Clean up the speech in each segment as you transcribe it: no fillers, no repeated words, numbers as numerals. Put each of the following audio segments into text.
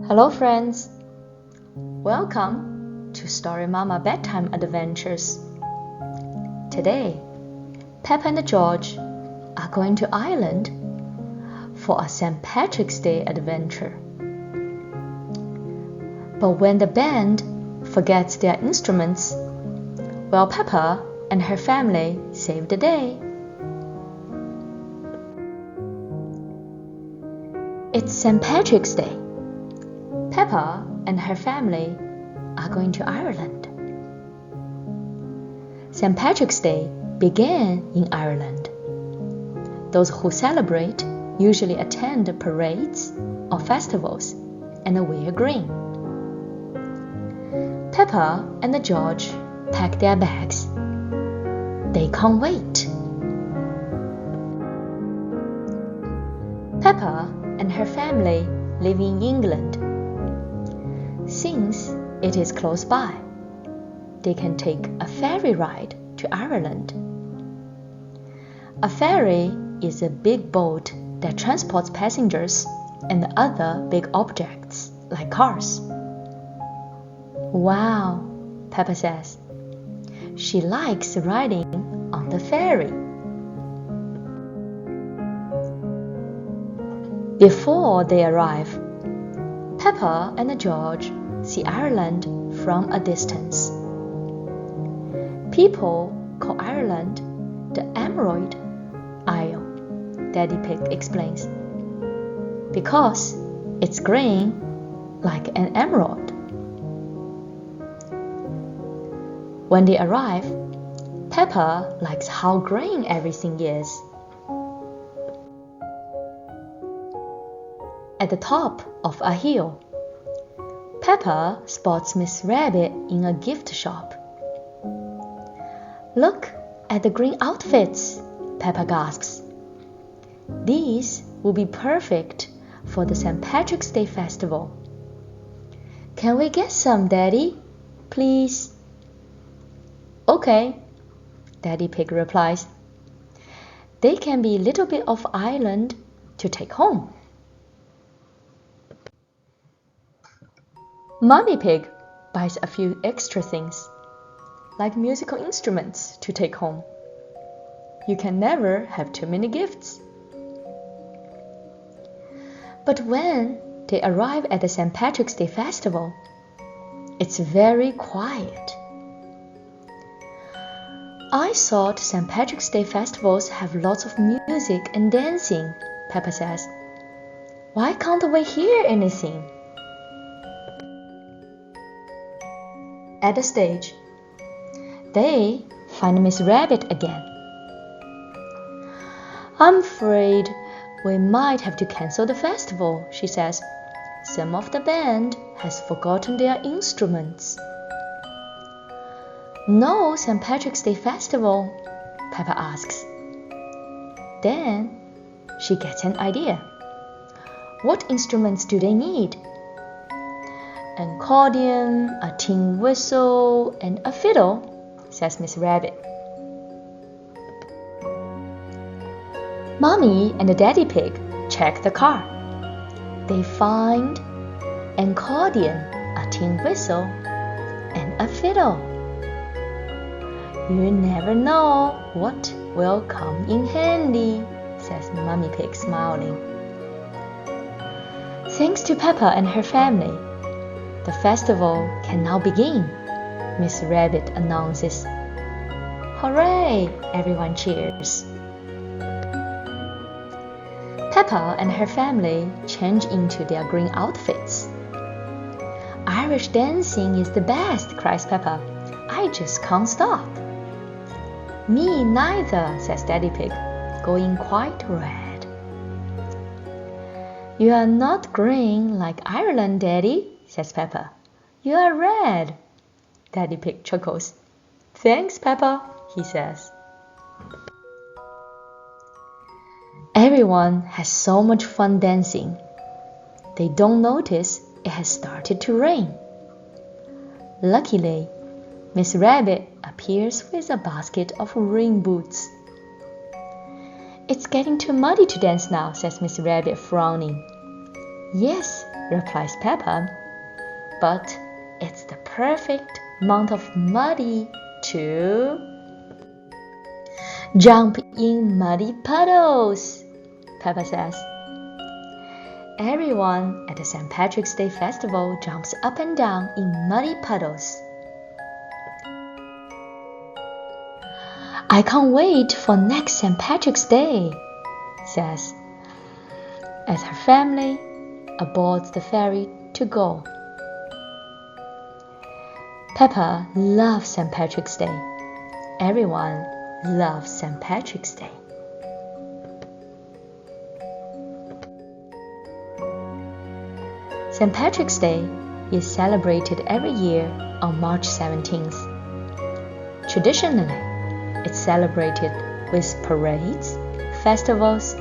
Hello friends, welcome to Story Mama Bedtime Adventures. Today, Peppa and George are going to Ireland for a St. Patrick's Day adventure. But when the band forgets their instruments, well, Peppa and her family save the day. It's St. Patrick's Day. Peppa and her family are going to Ireland. St. Patrick's Day began in Ireland. Those who celebrate usually attend parades or festivals and wear green. Peppa and George pack their bags. They can't wait. Peppa and her family live in England. Since it is close by, they can take a ferry ride to Ireland. A ferry is a big boat that transports passengers and other big objects like cars. Wow, Peppa says. She likes riding on the ferry. Before they arrive, Peppa and George see Ireland from a distance. People call Ireland the Emerald Isle, Daddy Pig explains, because it's green like an emerald. When they arrive, Peppa likes how green everything is. At the top of a hill, Peppa spots Miss Rabbit in a gift shop. Look at the green outfits, Peppa gasps. These will be perfect for the St. Patrick's Day festival. Can we get some, Daddy? Please. Okay, Daddy Pig replies. They can be a little bit of Ireland to take home. Mommy Pig buys a few extra things, like musical instruments to take home. You can never have too many gifts. But when they arrive at the St. Patrick's Day festival, it's very quiet. I thought St. Patrick's Day festivals have lots of music and dancing, Peppa says. Why can't we hear anything? At the stage, they find Miss Rabbit again. I'm afraid we might have to cancel the festival, she says. Some of the band has forgotten their instruments. No St. Patrick's Day festival, Peppa asks. Then she gets an idea. What instruments do they need? An accordion, a tin whistle, and a fiddle, says Miss Rabbit. Mommy and Daddy Pig check the car. They find an accordion, a tin whistle, and a fiddle. You never know what will come in handy, says Mommy Pig, smiling. Thanks to Peppa and her family, the festival can now begin, Miss Rabbit announces. Hooray! Everyone cheers. Peppa and her family change into their green outfits. Irish dancing is the best, cries Peppa. I just can't stop. Me neither, says Daddy Pig, going quite red. You are not green like Ireland, Daddy, says Peppa. You are red. Daddy Pig chuckles. Thanks, Peppa, he says. Everyone has so much fun dancing. They don't notice it has started to rain. Luckily, Miss Rabbit appears with a basket of rain boots. "It's getting too muddy to dance now," says Miss Rabbit, frowning. "Yes," replies Peppa, "but it's the perfect month of muddy to jump in muddy puddles," Peppa says. Everyone at the St. Patrick's Day festival jumps up and down in muddy puddles. "I can't wait for next St. Patrick's Day," says, as her family aboards the ferry to go. Peppa loves St. Patrick's Day. Everyone loves St. Patrick's Day. St. Patrick's Day is celebrated every year on March 17th. Traditionally, it's celebrated with parades, festivals,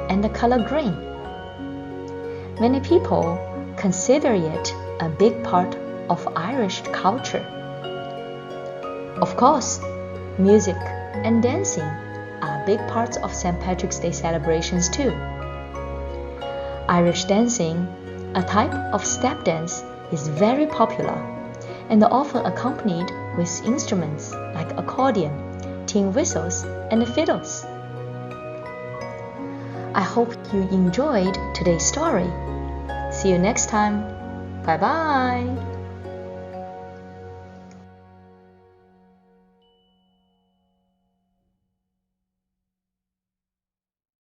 and the color green. Many people consider it a big part of Irish culture. Of course, music and dancing are big parts of St. Patrick's Day celebrations too. Irish dancing, a type of step dance, is very popular and often accompanied with instruments like accordion, tin whistles, and fiddles. I hope you enjoyed today's story. See you next time. Bye-bye.